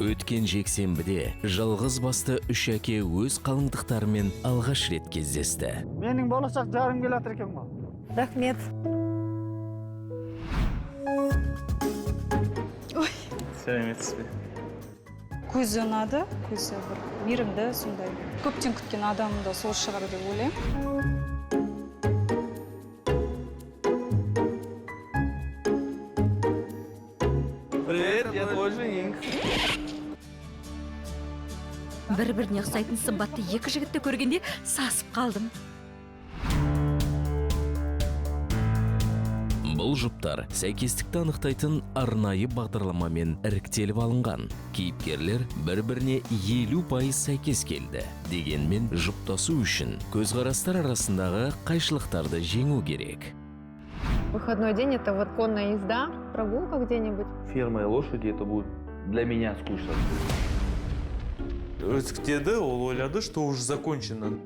Өткен жексенбіде жалғыз басты үш әке өз қалыңдықтарымен алғаш рет кездесті. Менің болашақ жарым келатыр екен ғой. Рахмет. Ой, Сәлеметсіз бе? көзі ұнады, көзі бір мейірімді, сондай. Көптен күткен адам да сол шығар деп ойлаймын. Привет, я твой жених. Бір-біріне ұқсайтын сымбатты екі жігітті көргенде сасып қалдым. Бұл жұптар сәйкестікті анықтайтын арнайы бағдарламамен іріктеліп алынған. Кейіпкерлер бір-біріне 50% сәйкес келді. Дегенмен жұптасу үшін көзқарастар арасындағы қайшылықтарды жеңу керек. Выходной день — это вот конная езда, прогулка где-нибудь. Ферма и лошади это будет для меня скучно. Деді, ол ойлады, что уже закончено.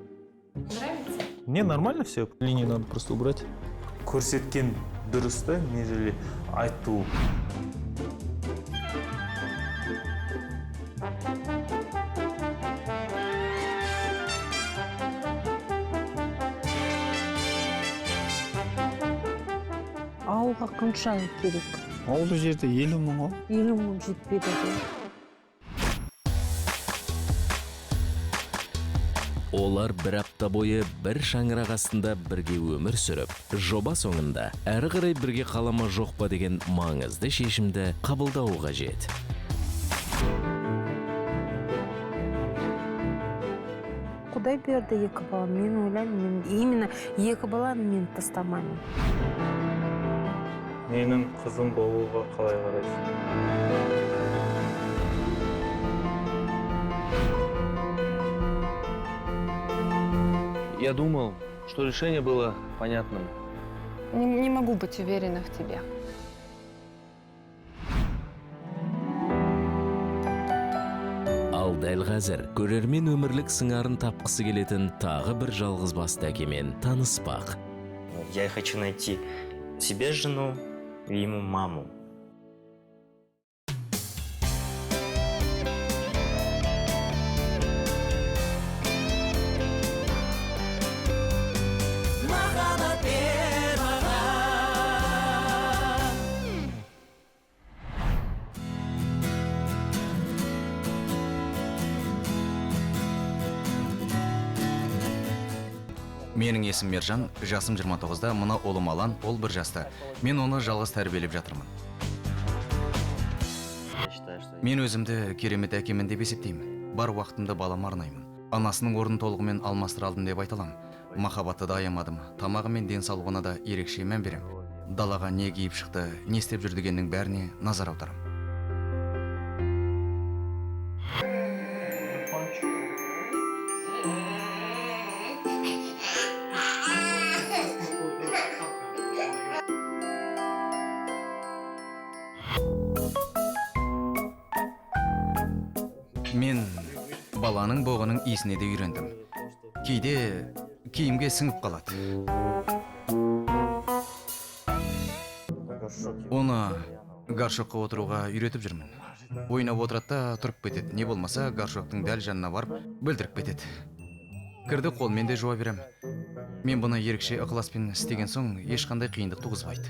Нравится? Мне нормально все, линии надо просто убрать. Көрсеткен дұрыс та, нежели айту. Ауылға қанша керек? Ауылды жерде 50 мың ғой. 50 мың жетпейді. Олар бір апта бойы бір шаңырақ астында бірге өмір сүріп, жоба соңында әрі қарай бірге қалама жоқ па деген маңызды шешімді қабылдау қажет. Құдай берді екі бала. Мен ойлаймын, именно екі баланы мен тастамаймын. Менің қызым болуға қалай қарайсың? Я думал, что решение было понятным. Не могу быть уверена в тебе. Ал дәл қазір көрермен өмірлік сыңарын тапқысы келетін тағы бір жалғыз басты әкемен таныспақ. Я хочу найти себе жену и ему маму. Менің есім Мержан, жасым 29-да, мұна олым Алан, ол бір жаста. Мен оны жалғыз тәрбиелеп жатырмын. Мен өзімді керемет әкемін деп есептеймін. Бар уақытымды балама арнаймын. Анасының орнын толығымен алмастыра алдым деп айта аламын. Махаббатты да аямадым. Тамағы мен денсаулығына да ерекше мән берем. Далаға не киіп шықты, не істеп жүр дегеннің бәріне назар аударам. Мен баланың боғының иісіне де үйрендім. Кейде киімге сіңіп қалады. Оны гаршокқа отыруға үйретіп жүрмін. Ойнап отырады да тұрып кетеді. Не болмаса гаршоктың дәл жанына барып бүлдіріп кетеді. Кірді қолмен де жуа берем. Мен бұны ерекше ықыласпен істеген соң ешқандай қиындық туғызбайды.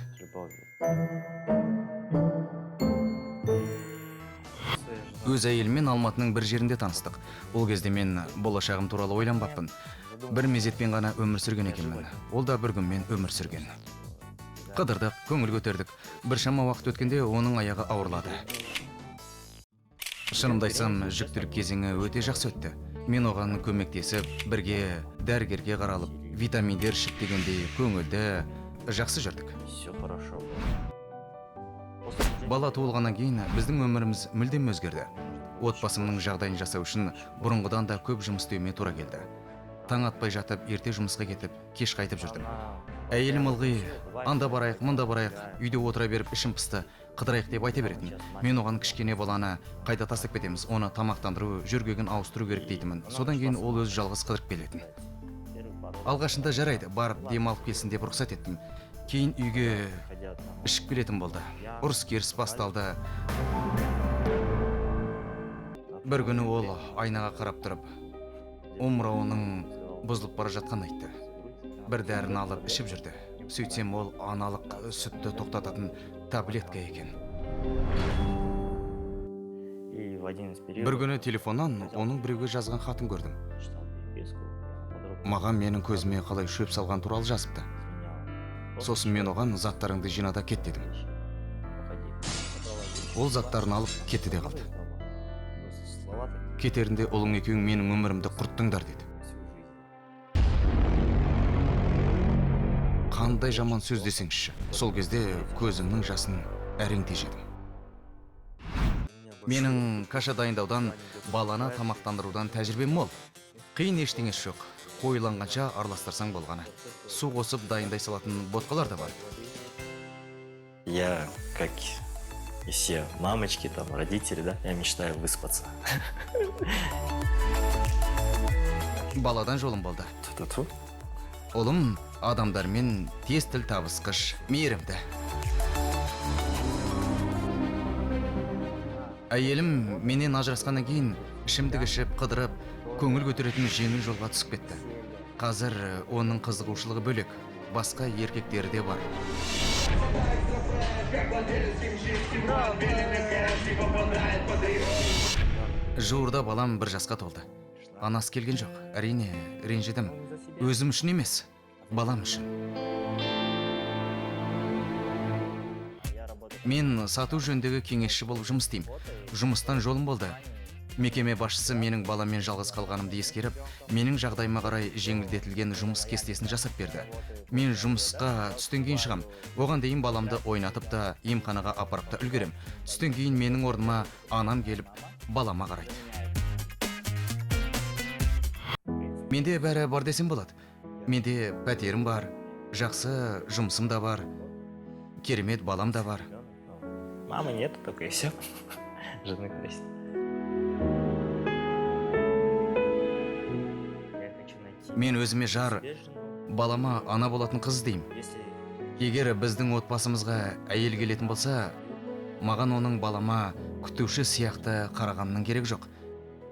Өз әйелмен Алматының бір жерінде таныстық. Ол кезде мен болашағым туралы ойланбаппын. Бір мезетпен ғана өмір сүрген екенмін. Ол да бір күнмен өмір сүрген. Қыдырдық, көңіл көтердік. Біршама уақыт өткенде оның аяғы ауырлады. Шынымды айтсам, жүктілік кезеңі өте жақсы өтті. Мен оған көмектесіп, бірге дәрігерге қаралып, витаминдер ішіп дегендей көңілді жақсы жүрдік. Бала туылғаннан кейін біздің өміріміз мүлдем өзгерді. Отбасымның жағдайын жасау үшін бұрынғыдан да көп жұмыс істеуіме тура келді. Таң атпай жатып, ерте жұмысқа кетіп, кеш қайтып жүрдім. Әйелім ылғи, анда барайық, мұнда барайық, үйде отыра беріп ішім пысты, қыдырайық деп айта беретін. Мен оған кішкене баланы қайда тастап кетеміз, оны тамақтандыру, жүргегін ауыстыру керек дейтімін. Содан кейін ол өзі жалғыз қыдырып келетін. Алғашында жарайды, барып демалып келсін деп рұқсат еттім. Кейін үйге ішіп келетін болды. Ұрыс керіс басталды. бір күні ол айнаға қарап тұрып омырауының бұзылып бара жатқанын айтты. Бір дәріні алып ішіп жүрді. Сөйтсем ол аналық сүтті тоқтататын таблетка екен. Бір күні телефоннан оның біреуге жазған хатын көрдім. Маған менің көзіме қалай шөп салған туралы жазыпты. Сосын мен оған заттарыңды жинада кет дедім. Ол заттарын алып кетті де қалды. Кетерінде ұлың екеуің менің өмірімді құрттыңдар деді. Қандай жаман сөз десеңші. Сол кезде көзімнің жасын әрең тежедім. Менің каша дайындаудан, баланы тамақтандырудан тәжірибем мол. Қиын ештеңесі жоқ. Қойыланғанша араластырсаң болғаны. Су қосып дайындай салатын ботқалар да бар. Я, как и все мамочки, там, родители, да, я мечтаю выспаться. Баладан жолым болды. Ту-ту-ту. Ұлым адамдармен тез тіл табысқыш, мейірімді. Әйелім менен ажырасқаннан кейін ішімдік ішіп, қыдырып, көңіл көтеретін жеңіл жолға түсіп кетті. Қазір оның қызығушылығы бөлек, басқа еркектері де бар. Жуырда балам 1 жасқа толды. Анасы келген жоқ. Әрине, ренжідім. Өзім үшін емес, балам үшін. Мен сату жөндегі кеңесші болып жұмыс істеймін. Жұмыстан жолым болды. Мекеме басшысы менің баламмен жалғыз қалғанымды ескеріп, менің жағдайыма қарай жеңілдетілген жұмыс кестесін жасап берді. Мен жұмысқа түстен кейін шығам. Оған дейін баламды ойнатып та, емханаға апарып та үлгерем. Түстен кейін менің орныма анам келіп, балама қарайды. Менде бәрі бар десем болады. Менде пәтерім бар, жақсы жұмысым да бар, керемет балам да бар. Мамы нет, только и все. Жены красит. Мен өзіме жар, балама ана болатын қыз деймін. Егер біздің отбасымызға әйел келетін болса, маған оның балама күтуші сияқты қарағанның керек жоқ.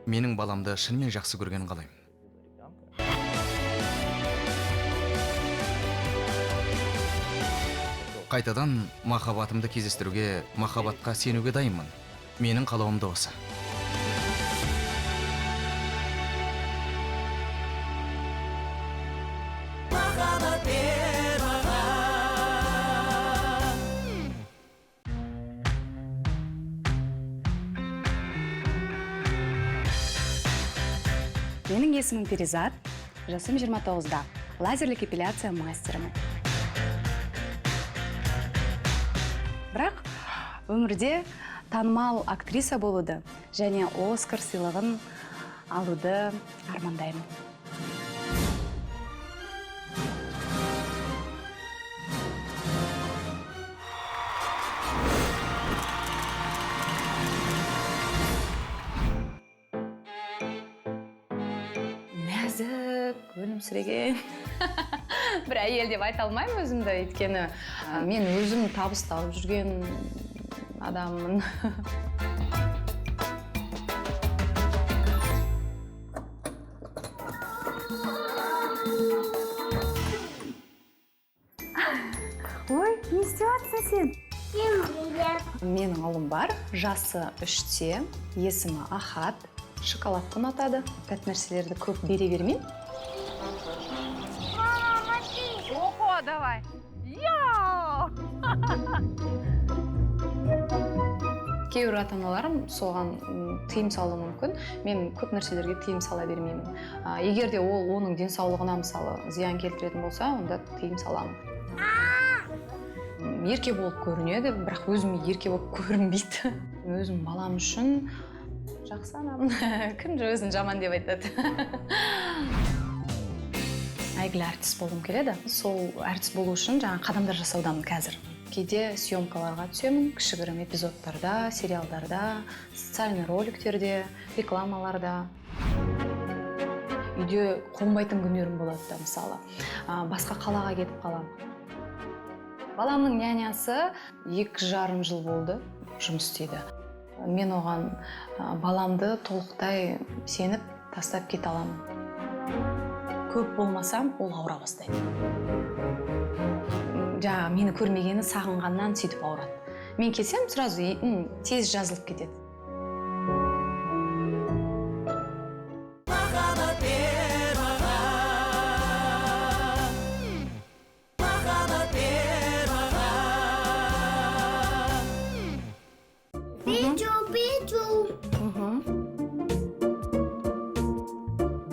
Менің баламды шынымен жақсы көргенін қалаймын. Қайтадан махаббатымды кездестіруге, махаббатқа сенуге дайынмын. Менің қалауым да осы. Менің есімім Перизат, жасым 29-да, лазерлік эпиляция мастерімін. Бірақ өмірде танымал актриса болуды және Оскар сыйлығын алуды армандаймын. Нәзік, өлімсіреген. Бір әйел деп айта алмаймын өзімді, өйткені мен өзім табыс тауып жүрген адаммын. Ой, не істеватсың сен? Менің ұлым бар, жасы 3-те, есімі Ахат, шоколадты ұнатады. Тәтті нәрселерді көп бере бермеймін. Ого, давай. Йоу! Кейбір ата-аналарым соған тыйым салуы мүмкін. Мен көп нәрселерге тыйым сала бермеймін. Егер де ол оның денсаулығына мысалы зиян келтіретін болса, онда тыйым саламын. Ерке болып көрінеді, бірақ өзіме ерке болып көрінбейді. Өзім балам үшін жақсы анамын. Кім же өзін жаман деп айтады. Әйгілі әртіс болғым келеді. Сол әртіс болу үшін жаңа қадамдар жасаудамын қазір. Кейде съемкаларға түсемін, кішігірім эпизодтарда, сериалдарда, социальный роликтерде, рекламаларда. Үйде қонбайтын күндерім болады да, мысалы. Басқа қалаға кетіп қалам. Баламның нянясы 2,5 жыл болды жұмыс істейді. Мен оған баламды толықтай сеніп тастап кете аламын. Көп болмасам, ол ауыра бастайды. Жаңа мені көрмегені сағынғаннан сөйтіп ауырады. Мен келсем, сразу тез жазылып кетеді.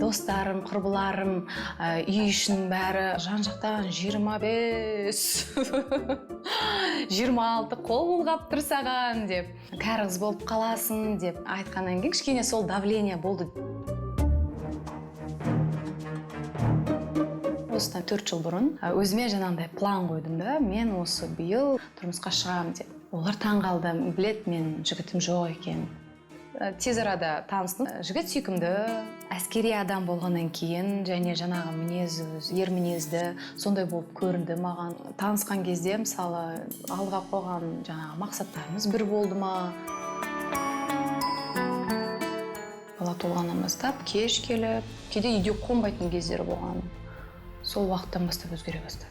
Достарым, құрбыларым, үй ішінің бәрі жан-жақтан 25, 26 қол бұлғап тұр саған деп, кәрі қыз болып қаласың деп айтқаннан кейін кішкене сол давление болды. Осыдан 4 жыл бұрын өзіме жаңағындай план қойдым да, мен осы биыл тұрмысқа шығамын деп. Олар таң қалды, білет мен жігітім жоқ екен. Тез арада таныстым. Жігіт сүйкімді, әскери адам болғаннан кейін және жаңағы мінезі, ер мінезді, сондай болып көрінді маған. Танысқан кезде, мысалы, алдыға қойған жаңағы мақсаттарымыз бір болды ма? Бала толғаннан бастап, кеш келіп, кейде үйде қонбайтын кездері болған. Сол уақыттан бастап өзгере бастады.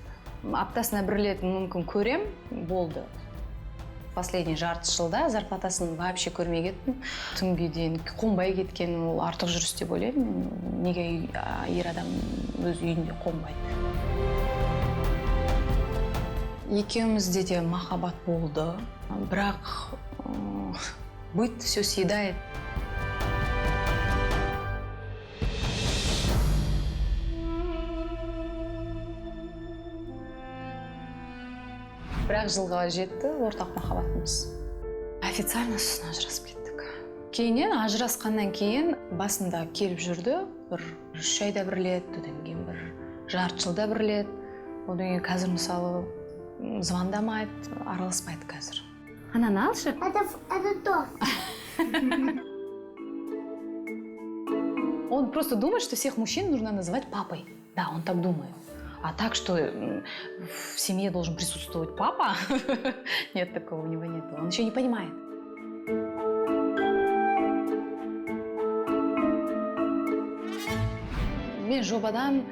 Аптасына бір рет мүмкін көрем, болды. Последний жарты жылда зарплатасын вообще көрмей кеттім. Түнге дейін қонбай кеткен, ол артық жүріс деп ойлаймын. Неге ер адам өз үйінде қонбайды? Екеумізде де махаббат болды, бірақ быт все съедает. Бірақ жылға жетті ортақ махаббатымыз. Официально сосын ажырасып кеттік. Кейіннен ажырасқаннан кейін басында келіп жүрді, бір 3 айда бір рет, одан кейін бір жарты жылда бір рет. Одан кейін қазір мысалы звондамайды, араласпайды қазір. Ананы алшы. Это то. Он просто думает, что всех мужчин нужно называть папой. Да, он так думает. А так, что в семье должен присутствовать папа, нет, такого у него нет. Он еще не понимает. Мен жобадан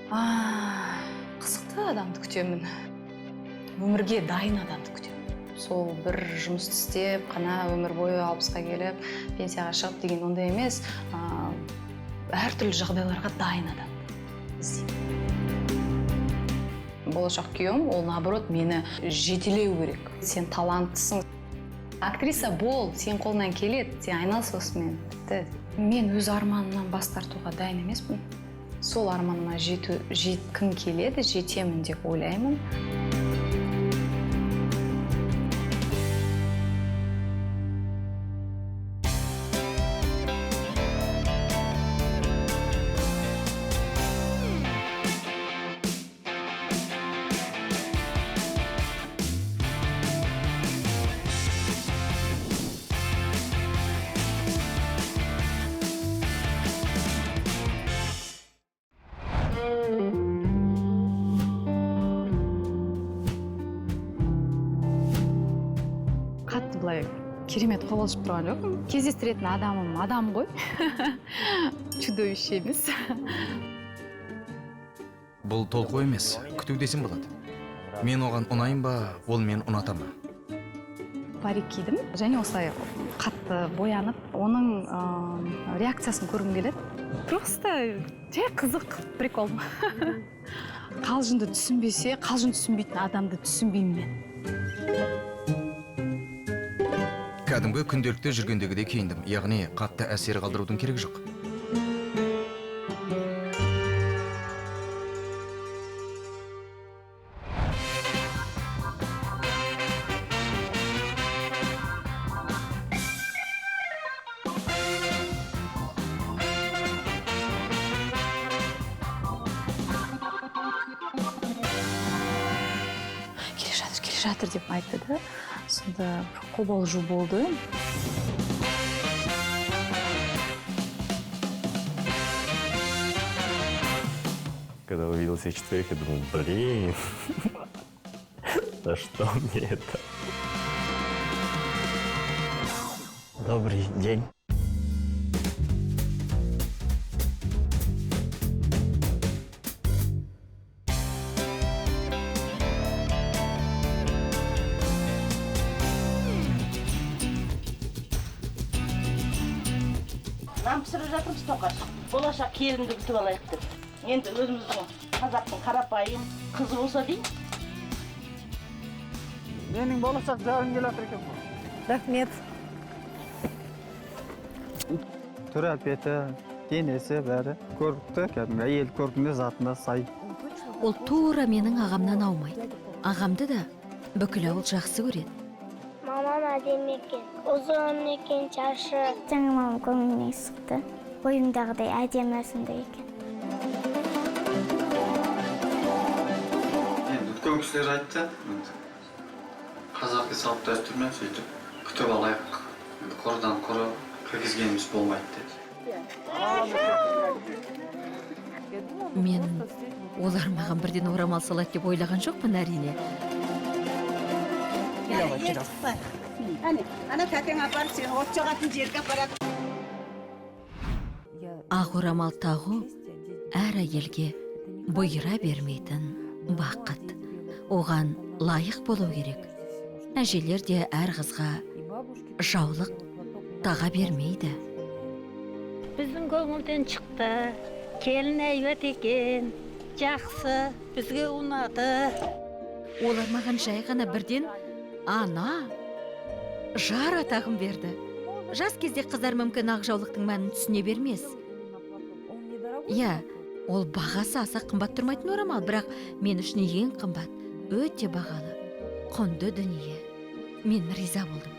қызықты адамды күтемін. Өмірге дайын адамды күтемін. Сол бір жұмыс істеп, қана өмір бойы 60-қа келіп, пенсияға шығып деген ондай емес, әртүрлі жағдайларға дайын адамды іздеймін. Болашақ күйеуім, ол наоборот мені жетелеу керек. Сен таланттысың. Актриса бол, сен қолынан келеді, сен айналыс осымен. Мен өз арманымнан бас тартуға дайын емеспін. Сол арманыма жеткім келеді, жетемін деп ойлаймын. Қатты былай керемет қобалжып тұрған жоқпын. Кездестіретін адамым адам ғой. Чудовище емес. Бұл толқу емес, күту десем болады. Мен оған ұнайын ба, ол мен ұнатам ба? Парик кидім, және осылай қатты боянып, оның реакциясын көргім келеді. Просто жай қызық, прикол. Қалжынды түсінбесе, қалжын түсінбейтін адамды түсінбеймін мен. Кәдімгі күнделікте жүргендегідей киіндім, яғни қатты әсер қалдырудың керегі жоқ. Келе жатыр деп айтты да, сонда қобалжу болды. Когда увидел всех четверых, я думал, блин, за что мне это? Добрый день. Нан пісіріп жатырмыз тоқаш. Болашақ келінді күтіп алайық деп. Енді өзіміздің қазақтың қарапайым қызы болса дейін. Менің болашақ жарым келатыр екен ғой. Рахмет. Түр әлпеті, денесі бәрі көрікті. Кәдімгі әйел көркіне затына сай. Ол тура менің ағамнан аумайды. Ағамды да бүкіл ауыл жақсы көреді. Мамам әдемі екен, ұзын екен, шашы. Жаңа мамам көңіліне сықты. Ойымдағыдай әдемі осындай екен. Енді үлкен кісілер айтты, қазақи салт дәстүрмен сөйтіп күтіп алайық. Қордан құры кіргізгеніміз болмайды деді. Мен олар маған бірден орамал салады деп ойлаған жоқпын әрине. Ана тәтең апарып сені от жағатын жерге апарады. Ақ орамал тағу әр әйелге бұйыра бермейтін бақыт. Оған лайық болу керек. Әжелер де әр қызға жаулық таға бермейді. Біздің көңілден шықты. Келін әйбат екен. Жақсы, бізге ұнады. Олар маған жай ғана бірден ана, жар атағын берді. Жас кезде қыздар мүмкін ақ жаулықтың мәнін түсіне бермес. Иә, ол бағасы аса қымбат тұрмайтын орамал, бірақ мен үшін ең қымбат, өте бағалы, құнды дүние. Мен риза болдым.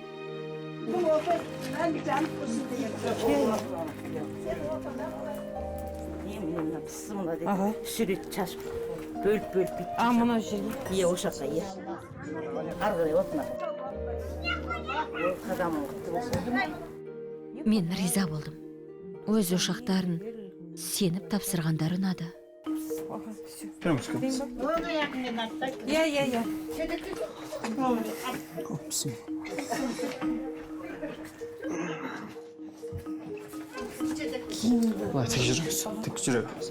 Сүрет шашып, бөліп бүйт. Мына жерге. Е, ошаққа е. Арғылай отма. Қадамың құтты болсын. Мен риза болдым. Өз ошақтарын сеніп тапсырғандар ұнады. Я. Былай тік жүріңіз, тік жүріңіз.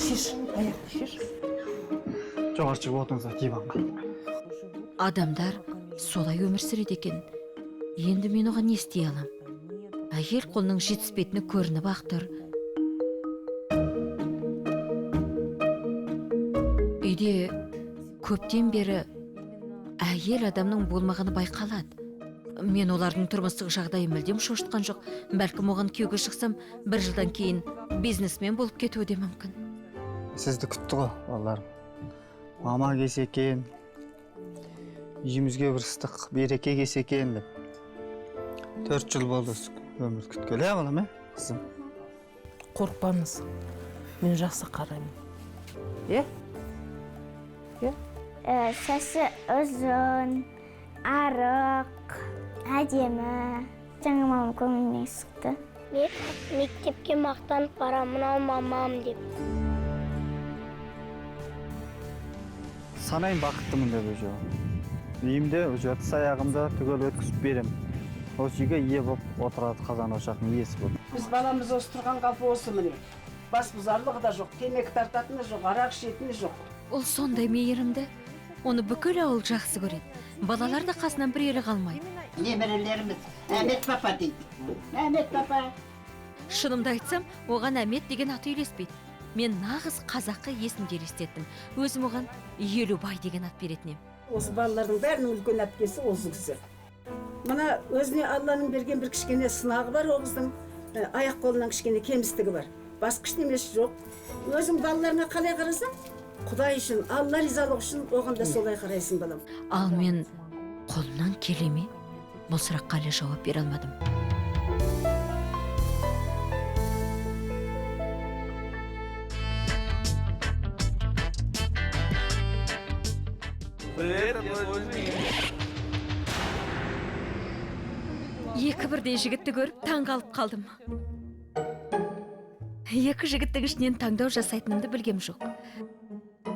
Шиш. Жоғары шығып отырыңыздар диванға. Адамдар солай өмір сүреді екен. Енді мен оған не істей алам? Әйел қолының жетіспейтіні көрініп ақ тұр. Үйде көптен бері әйел адамның болмағаны байқалады. Мен олардың тұрмыстық жағдайы мүлдем шошытқан жоқ. Бәлкім оған күйеуге шықсам, бір жылдан кейін бизнесмен болып кетуі де мүмкін. Сізді күтті ғой, балаларым. Мама келсе екен, үйімізге бір ыстық береке келсе екен деп. 4 жыл болды өмір күткелі, балам, қызым. Қорқпаңыз. Мен жақсы қараймын. Сәсі ұзын, арық, әдемі. Жаңа мамам көңіліне сықты. Мен мектепке мақтанып барамын, ал мамам деп. Санайын бақыттымын деп өже. Үйімде өтіс аяғымда түгел өткізіп берем. Осы үйге ие болып отырады қазан ошақтың иесі болып. Біз баламыз осы тұрған қалпы осы міне. Бас бұзарлығы да жоқ, темекі тартатыны жоқ, арақ ішетіні жоқ. Ол сондай мейірімді. Оны бүкіл ауыл жақсы көреді. Балалар да қасынан бір елі қалмайды. Немерелеріміз Әмет папа дейді. Әмет папа. Шынымды айтсам, оған Әмет деген аты үйлеспейді. Мен нағыз қазақы есімді елестеттім. Өзім оған Елубай деген ат беретінем. Осы балалардың бәрінің үлкен әпкесі осы кісі. Мына өзіне Алланың берген бір кішкене сынағы бар, о қыздың аяқ қолынан кішкене кемістігі бар. Басқа ештемесі жоқ. Өзің балаларына қалай қарасаң, Құдай үшін, Алла ризалық үшін оған да солай қарайсың, балам. Ал мен қолымнан келе ме? Бұл сұраққа әлі жауап бере алмадым. Екі бірдей жігітті көріп таң қалып қалдым. Екі жігіттің ішінен таңдау жасайтынымды білгем жоқ.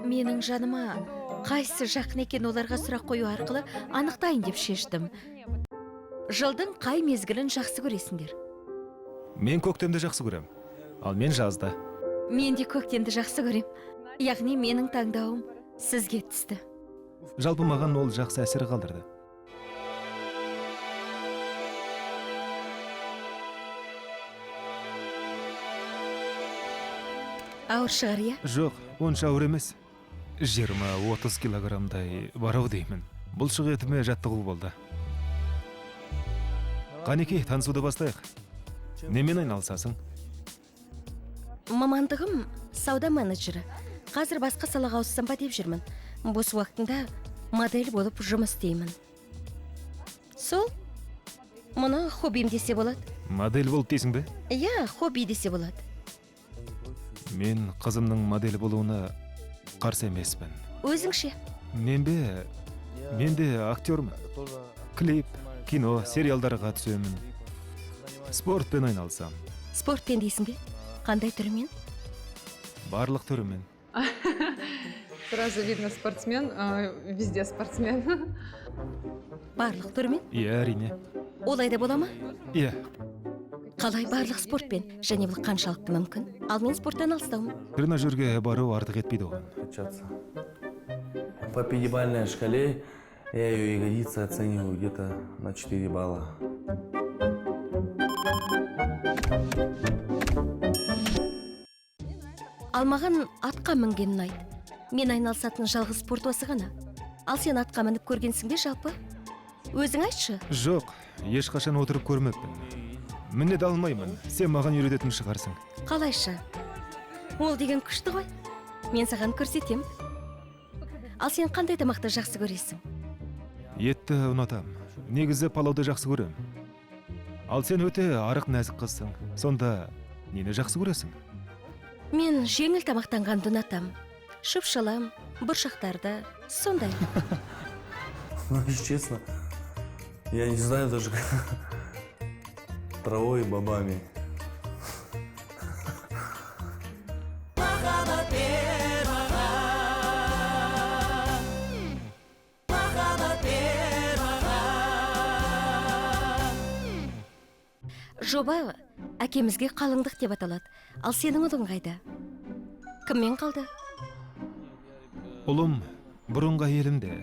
Менің жаныма қайсы жақын екен оларға сұрақ қою арқылы анықтайын деп шештім. жылдың қай мезгілін жақсы көресіңдер? Мен көктемді жақсы көрем, ал мен жазды. Мен де көктемді жақсы көрем. Яғни менің таңдауым сізге түсті. Жалпы маған ол жақсы әсер қалдырды. Ауыр шығар, иә? Жоқ, онша ауыр емес. 20-30 килограммдай барау деймін. Бұлшық етіме жаттығу болды. Қанеке, танысуды бастайық. Немен айналысасың? Мамандығым сауда менеджері. Қазір басқа салаға ауыссам ба деп жүрмін. Бос уақытында модель болып жұмыс істеймін. Сол, мұны хоббим десе болады. Модель болып дейсің бе? Иә, хобби десе болады. Мен қызымның модель болуына қарсы емеспін. Өзіңше? Мен де актермын. Клип, кино, сериалдарға түсемін. Спортпен айналысам. Спортпен дейсің бе? Қандай түрімен? Барлық түрімен. Сразу видно спортсмен, везде спортсмен. Барлық түрімен? Иә, әрине. Олай да бола ма? Иә. Қалай барлық спортпен? Және бұл қаншалықты мүмкін? Ал мен спорттан алыстаумын. Тренажерге бару артық етпейді оған. По пятибалльной шкале я ее ягодицы оцениваю где-то на 4 балла. Ал маған атқа мінген ұнайды. Мен айналысатын жалғыз спорт осы ғана. Ал сен атқа мініп көргенсің бе жалпы? Өзің айтшы. Жоқ, ешқашан отырып көрмеппін. Міне алмаймын. Сен маған үйрететін шығарсың. Қалайша? Ол деген күшті ғой. Мен саған көрсетем. Ал сен қандай тамақты жақсы көресің? Етті ұнатам. Негізі палауды жақсы көрем. Ал сен өте арық нәзік қызсың. Сонда нені жақсы көресің? Мен жеңіл тамақтанғанды ұнатам. Шөп-шалам, бұршақтарды, сондай. Ну, если честно, я не знаю даже травой и бобами. Жоба әкемізге қалыңдық деп аталады. Ал сенің ұлың қайда? Кіммен қалды? Ұлым бұрынғы елімде.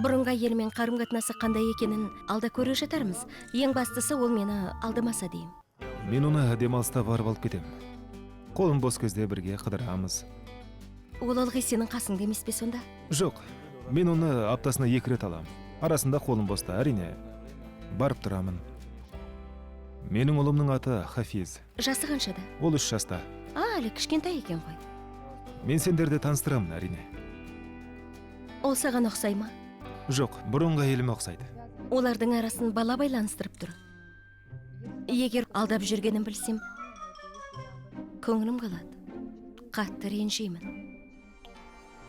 Бұрынғы елмен қарым-қатынасы қандай екенін алда көре жатармыз. Ең бастысы ол мені алдамаса деймін. Мен оны демалыста барып алып кетем. Қолым бос кезде бірге қыдырамыз. Ол ылғи сенің қасыңда емес пе сонда? Жоқ, мен оны аптасына 2 рет алам. Арасында қолым боста, әрине. Барып тұрамын. Менің ұлымның аты Хафиз. Жасы қаншада? Ол 3 жаста. Әлі кішкентай екен ғой. Мен сендерді таныстырамын, әрине. Ол саған ұқсай ма? Жоқ, бұрынғы еліме ұқсайды. Олардың арасын бала байланыстырып тұр. Егер алдап жүргенін білсем, көңілім қалады. Қатты ренжимін.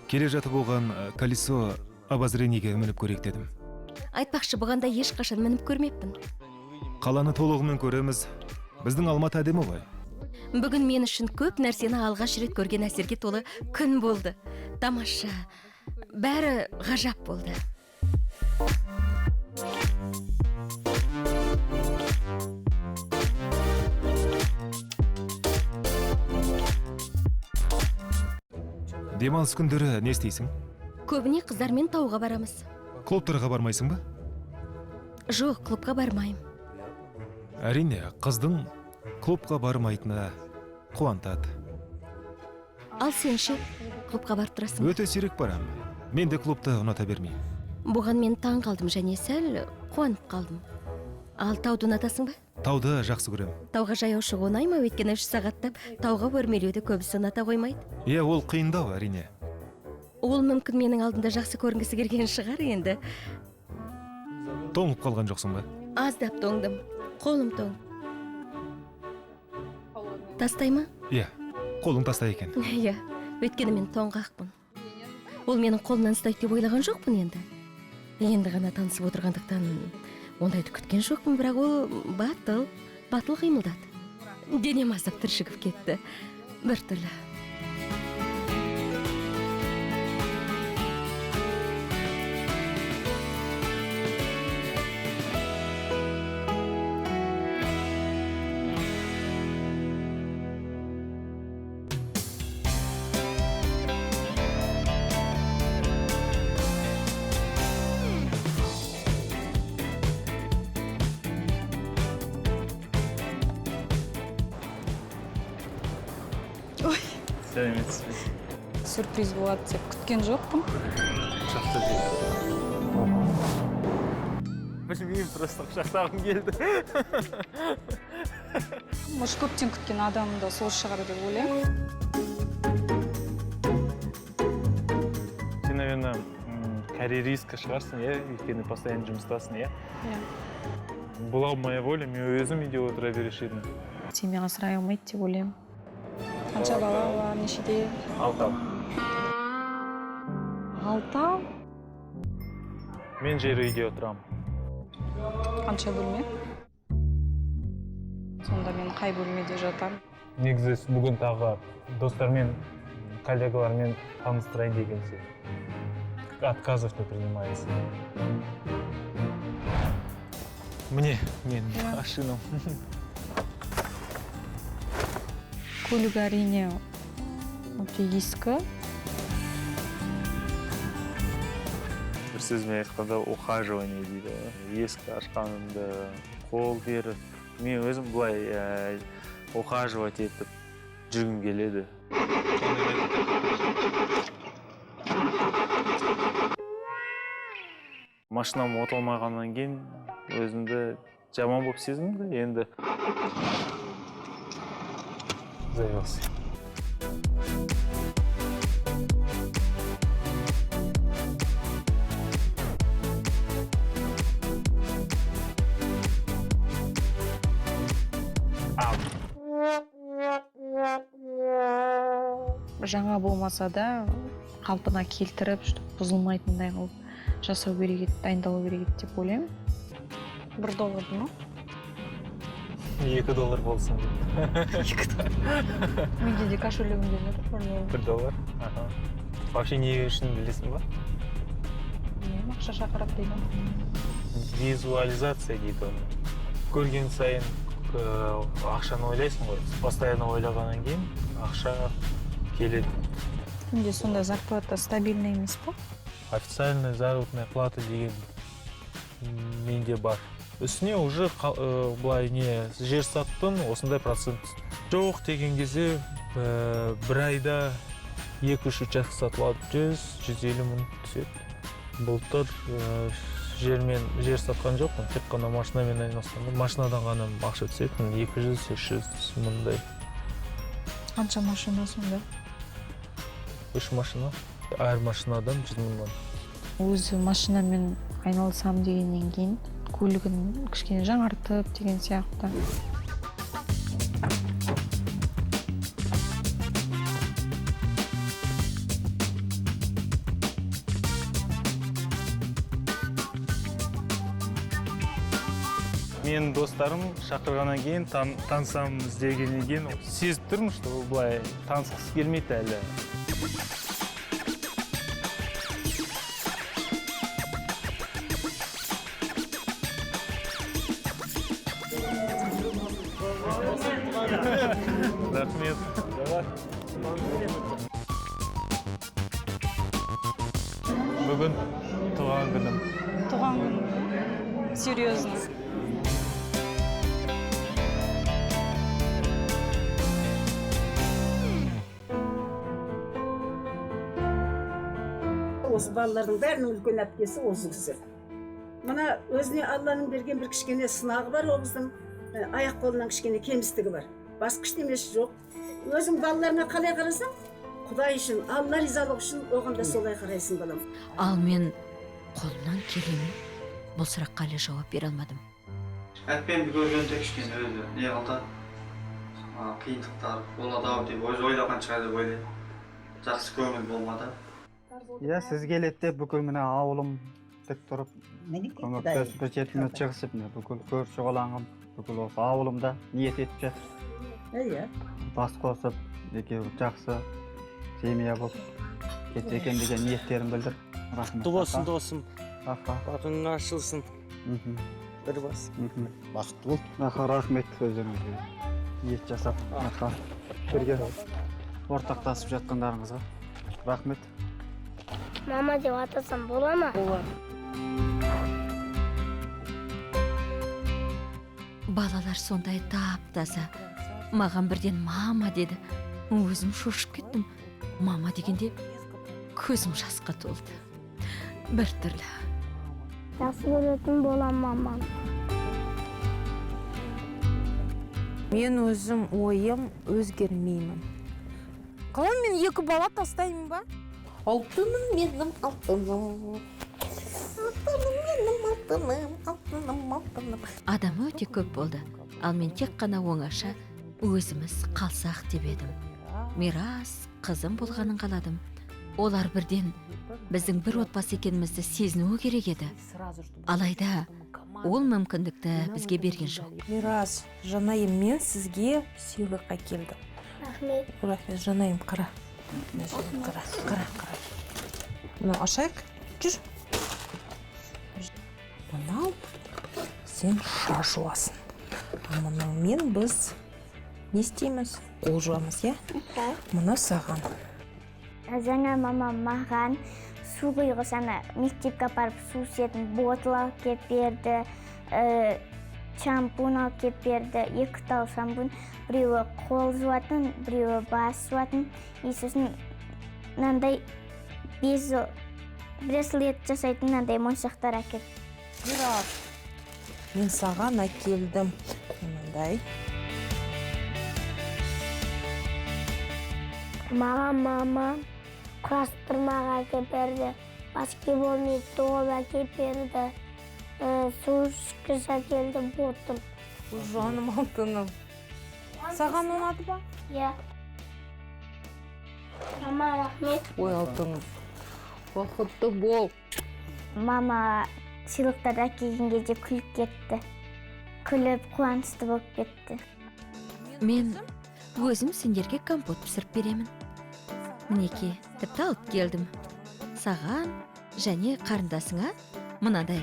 Келе жатып оған колесо обозрениеге мініп көрейік дедім. Айтпақшы, бұғанда ешқашан мініп көрмеппін. Қаланы толығымен көреміз. Біздің Алматы әдемі ғой. Бүгін мен үшін көп нәрсені алғаш рет көрген әсерге толы күн болды. Тамаша. Бәрі ғажап болды. Демалыс күндері не істейсің? Көбіне қыздармен тауға барамыз. Клубтарға бармайсың ба? Жоқ, клубқа бармайым. Әрине, қыздың клубқа бармайтыны қуантады. Ал сен ше, клубқа барып тұрасың? Өте сирек барам. Мен де клубты ұната бермеймін. Бұған мен таң қалдым және сәл қуанып қалдым. Ал тауды ұнатасың ба? Тауды жақсы көрем. Тауға жаяу шығу ұнай ма? Өйткені 3 сағаттап тауға өрмелеуді көбісі ұната қоймайды. Иә, ол қиындау, әрине. Ол мүмкін менің алдында жақсы көрінгісі келген шығар енді. Тоңып қалған жоқсың ба? Аздап тоңдым. Қолым тоң. Тастай ма? Иә, қолың тастай екен. Иә, өйткені мен тоңғақпын. Ол менің қолымнан ұстайды деп ойлаған жоқпын енді. Енді ғана танысып отырғандықтан ондайды күткен жоқпын, бірақ ол батыл қимылдады. Денем аздап түршігіп кетті. Бір түрлі. сәлеметсіз. Сюрприз болады деп күткен жоқпын. Жақсы білмеймін, просто құшақтағым келді. Может, көптен күткен адам да сол шығар деп ойлаймын. Сен, наверное, карьеристка шығарсың, иә? Өйткені постоянно жұмыстасың, иә? Иә. Была бы моя воля, мен өзім үйде отыра беруші едім. Семьяға сұрай алмайды деп ойлаймын. Қанша бала бар, нешеде? 6. 6? Мен жер үйде отырамын. Қанша бөлме? Сонда мен қай бөлмеде жатам? Негізі бүгін тағы достармен, коллегалармен таныстырайын деген сен. Отказов не принимается. Мне, мен машинам. Көлік әрине өте ескі. Бір сөзбен айтқанда ухаживание дейді. Ескі ашқанымды қол беріп, мен өзім бұлай ухаживать етіп жүргім келеді. Машинам оталмағаннан кейін өзімді жаман болып сезіндім, енді завелся. Жаңа болмаса да қалпына келтіріп, бұзылмайтындай қылып жасау керек еді, дайындалу керек еді деп ойлаймын. $1 ма? $2 болсын. Менде де кошелегімде $1. Вообще не үшін білесің ба? Ақша шақырып дейді. Визуализация дейді оны. Көрген сайын ақшаны ойлайсың ғой. Постоянно ойлағаннан кейін ақша келеді. Менде сонда зарплата стабильный емес па? Официальная заработная плата деген менде бар. Үстіне уже былай не жер саттым, осындай процент. Жоқ деген кезде бір айда 2-3 участок сатылады, 100-150 мың түседі. Былтыр жер сатқан жоқпын, тек қана машинамен айналысқанда. Машинадан ғана ақша түседі, 200-300 мыңдай. Қанша машина сонда? 3 машина. Әр машинадан 100 мыңнан. Өзі машинамен айналысам дегеннен кейін көлігін кішкене жаңартып деген сияқты. Мен достарым шақырғаннан кейін, танысам іздегеннен кейін сезіп тұрмын, что бұлай танысқысы келмейді әлі. Рахмет. Бүгін туған күнім. Туған күнім? Серьезно? Осы балалардың бәрінің үлкен әпкесі осы кісі. Мына өзіне Алланың берген бір кішкене сынағы бар, ол қыздың аяқ қолынан кішкене кемістігі бар. Басқа ештемесі жоқ. Өзің балаларына қалай қарасаң, Құдай үшін, Алла ризалығы үшін оған да солай қарайсың балам. Ал мен қолымнан келемін. Бұл сұраққа әлі жауап бере алмадым. Әппен көргенде кішкене өзі не қалды? Қиындықтар болады-ау деп ойлаған шығар деп ойлаймын. Жақсы көңіл болмады. Иә, сіз келеді деп бүкіл міне ауылым тік тұрып, көмектесіп жетімет шығысып, бүкіл көрші қолаңым, бүкіл осы ауылымда ниет етіп жатыр. Иә. Бас қосып, екеуі жақсы семья болып кетсе екен деген ниеттерін білдір. Құтты болсын досым. Батының ашылсын. Бір бас. Бақытты бол. Рахмет өздеріңізге. Ниет жасап, бірге ортақтасып жатқандарыңызға рахмет. Мама деп атасам бола ма? Болады. Балалар сондай тап-таза. Маған бірден мама деді. өзім шошып кеттім. Мама дегенде көзім жасқа толды. Бір түрлі. Жақсы көретін болам мамам. Мен өзім ойым өзгермеймін. Қалай мен 2 бала тастаймын ба? Алтыным менің алтыным. Адам өте көп болды. Ал мен тек қана оңаша өзіміз қалсақ деп едім. Мирас, қызым болғанын қаладым. Олар бірден біздің бір отбасы екенімізді сезінуі керек еді. Алайда ол мүмкіндікті бізге берген жоқ. Мирас, жанайым, мен сізге сыйлық әкелдім. Рахмет. Рахмет, жанайым, қара. Қара. Мынау ашайық. Жүр. Мынау сен шаш жуасың. Мынау мен біз не істейміз? Қол жуамыз, иә? Мынау саған. Жаңа мамам маған су құйғыш ана мектепке апарып су ішетін ботыл алып келіп берді, шампунь алып келіп берді, 2 тал шампунь, біреуі қол жуатын, біреуі бас жуатын. И сосын мынандай браслет жасайтын мынандай моншақтар әкелді. Мирас, мен саған әкелдім. Мынандай. Маған мама құрастырмаға әкеп берді, баскетболный доп әкеп берді, су ішкіш әкелді, ботыл. Жаным алтыным. Саған ұнады ба? Иә. Мама, рахмет. Ой, алтыным. Бақытты бол. Мама сыйлықтарды әкелген кезде күліп кетті. Күліп, қуанышты болып кетті. Мен өзім сендерге компот пісіріп беремін. Мінеке, тіпті алып келдім. Саған және қарындасыңа мынадай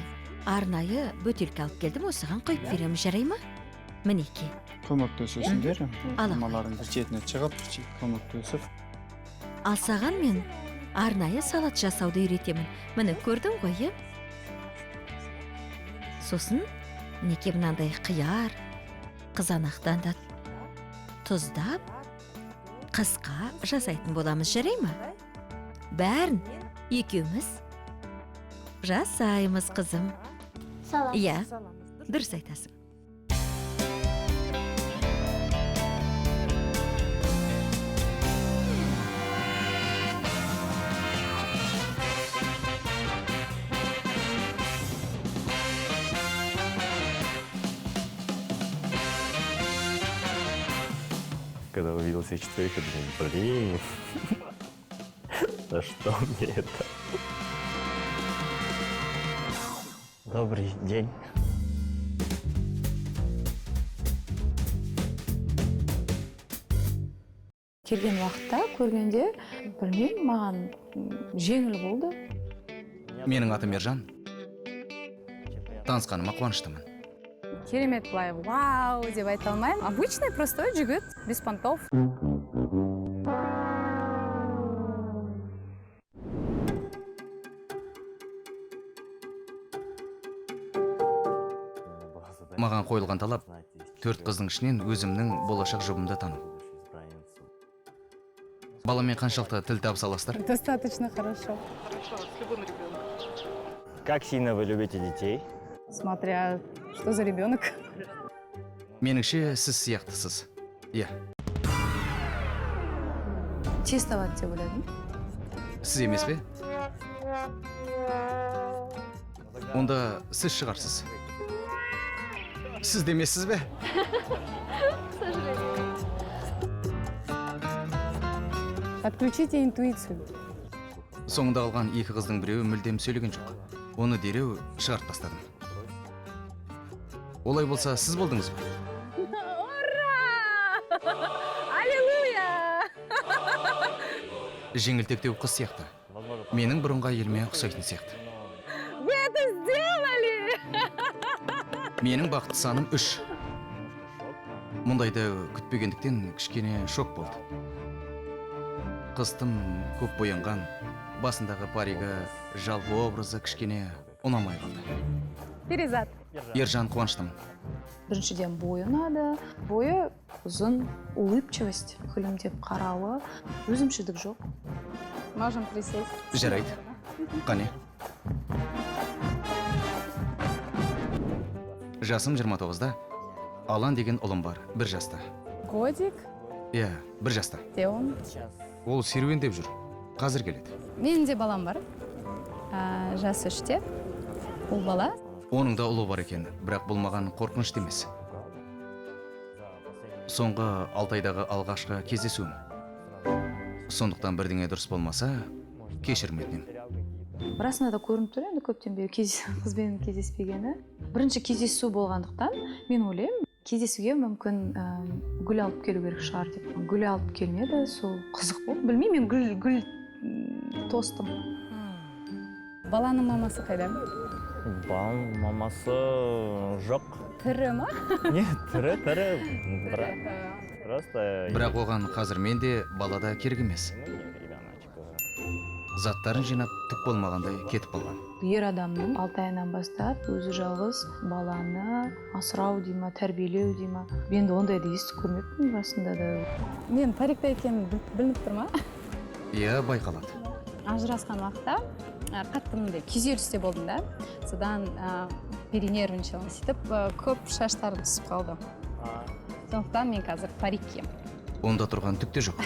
арнайы бөтелке алып келдім, осыған құйып беремін, жарай ма? Мінеке. Көмектесесіңдер. Ала. Мамаларың бір шетіне шығып, көмектесіп. Ал саған мен арнайы салат жасауды үйретемін. Міне көрдің ғой, сосын мінеке мынандай қияр, қызанақтан да тұздап, қысқа жасайтын боламыз, жарай ма? Бәрін екеуміз жасаймыз, қызым. Салат. Иә, дұрыс айтасың. Когда увидел всех 4, я думаю, блин, да что мне это? Добрый день. Келген уақытта көргенде, білмеймін, маған жеңіл болды. Менің атым Ержан. Танысқаныма қуаныштымын. Керемет былай, вау деп айта алмаймын. Обычный простой жігіт, без понтов. Маған қойылған талап 4 қыздың ішінен өзімнің болашақ жұбымды тану. Баламен қаншалықты тіл табыса аласыздар? Достаточно хорошо. Как сильно вы любите детей? Смотря, что за ребенок. Меніңше сіз сияқтысыз. Иә. Тез табады деп ойладым. Сіз емес пе? Онда сіз шығарсыз. Сіз демессіз бе? Подключите интуицию. Соңында қалған 2 қыздың біреуі мүлдем сөйлеген жоқ. Оны дереу шығарып тастадым. Олай болса, сіз болдыңыз ба? Ура! Аллилуйя! Жеңілтектеу қыз сияқты. Менің бұрынғы әйеліме ұқсайтын сияқты. Вы это сделали! Менің бақытты саным 3. Мұндайды күтпегендіктен кішкене шок болды. Қыз тым көп боянған, басындағы паригі, жалпы образы кішкене ұнамай қалды. Перезат. ержан қуаныштымын. Біріншіден бойы ұнады. Бойы ұзын, улыбчивость, күлімдеп қарауы, өзімшілдік жоқ. Можем присесть. Жарайды. Қане. Жасым 29-да. Алан деген ұлым бар, 1 жаста. Годик. Иә, 1 жаста. Где он? Ол серуендеп жүр. Қазір келеді. Менің де балам бар. Жасы 3-те. Ол бала. Оның да ұлы бар екен, бірақ бұл маған қорқынышты емес. Соңғы 6 айдағы алғашқы кездесуім. Сондықтан бірдеңе дұрыс болмаса, кешірім өтінемін. Расында да көрініп тұр енді көптен бері қызбен кездеспегені. Бірінші кездесу болғандықтан мен ойлаймын, кездесуге мүмкін гүл алып келу керек шығар деп. Гүл алып келмеді, сол қызық болды. Білмеймін, мен гүл тостым. Баланың мамасы қайда? Баланың мамасы жоқ. Тірі ма? Не, тірі. Просто... Бірақ оған қазір менде балада керек емес. Заттарын жинап түк болмағандай кетіп қалған. Ер адамның 6 айынан бастап өзі жалғыз баланы асырау дейма, тәрбиелеу дейма. Мен де ондайды естіп көрмеппін расында да. Мен тарихта екенін білініп тұр ма? Иә, байқалады. Ажырасқан уақытта қатты мындай күйзелісте болдым да. Содан перенервничалым. Сөйтіп көп шаштарым түсіп қалды. Сондықтан мен қазір парик киемін. Онда тұрған түк те жоқ.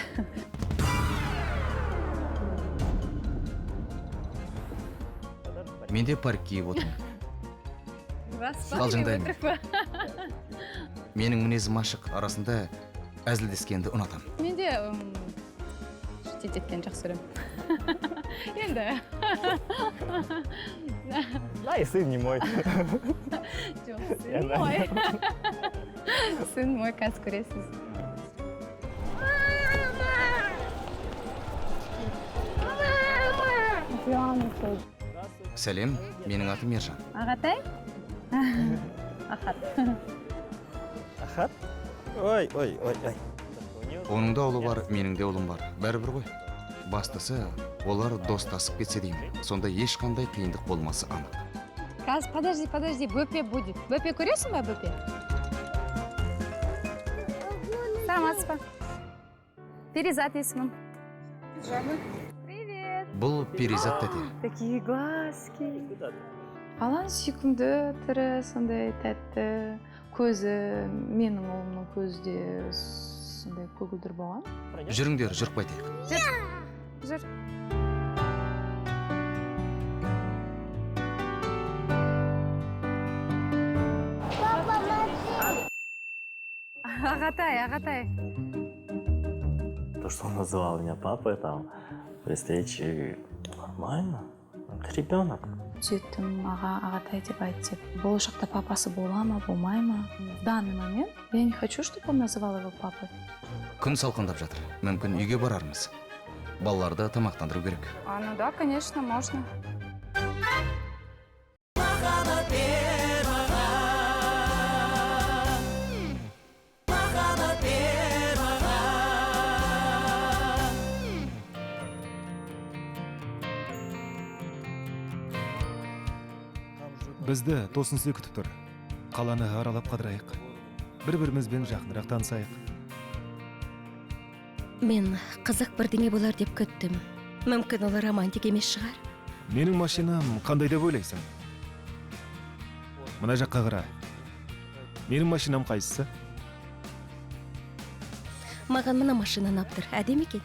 Мен де парик киіп отырмын. Қалжыңдаймын. Менің мінезім ашық, арасында әзілдескенді ұнатам. Мен де шетет еткен жақсы көремін. Енді. Да, и сын не мой. Жоқ, сын мой. Сын мой, қазір көресіз. Сәлем, менің атым Ержан. Ағатай? Ахат. Ахат? Ой. Оның да ұлы бар, менің де ұлым бар. Бәрібір ғой. Бастысы, олар достасып кетсе деймін. Сонда ешқандай қиындық болмасы анық. Қазір, подожди, бөпе будет. Бөпе көресің ба, бөпе? Саламатсыз ба? Перизат есімім. Бұл Перизат тәте. Такие глазки. Баланың сүйкімді, түрі сондай тәтті. Көзі, менің ұлымның көзі де сондай көгілдір болған. Жүріңдер, жүріп қайтайық. Жүр. Ағатай. То, что он называл меня папой, там, при встрече, нормально. Это ребенок. Сөйттім, ағатай деп айтты. Болашақта папасы бола ма, болмай ма? В данный момент я не хочу, чтобы он называл его папой. Күн салқындап жатыр. Мүмкін үйге барармыз. Балаларды тамақтандыру керек. Ну да, конечно, можно. Бізді тосынсый күтіп тұр. Қаланы аралап қадырайық. Бір-бірімізбен жақынырақ танысайық. Мен қызық бірдеңе болар деп күттім. Мүмкін ол романтик емес шығар. Менің машинам қандай деп ойлайсың? Мына жаққа қара. Менің машинам қайсысы? Маған мына машина ұнап тұр. Әдемі екен.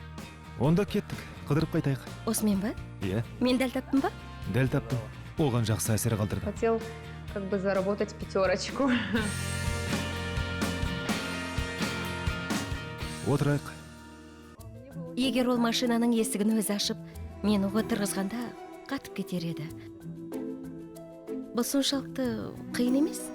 Онда кеттік. Қыдырып қайтайық. Осымен ба? Иә. Мен дәл таптым ба? Дәл таптым. Оған жақсы әсер қалдырды. Хотел как бы заработать 5. Отырайық. Егер ол машинаның есігін өзі ашып, мені отырғызғанда қатып кетер еді. Бұл соншалықты қиын емес.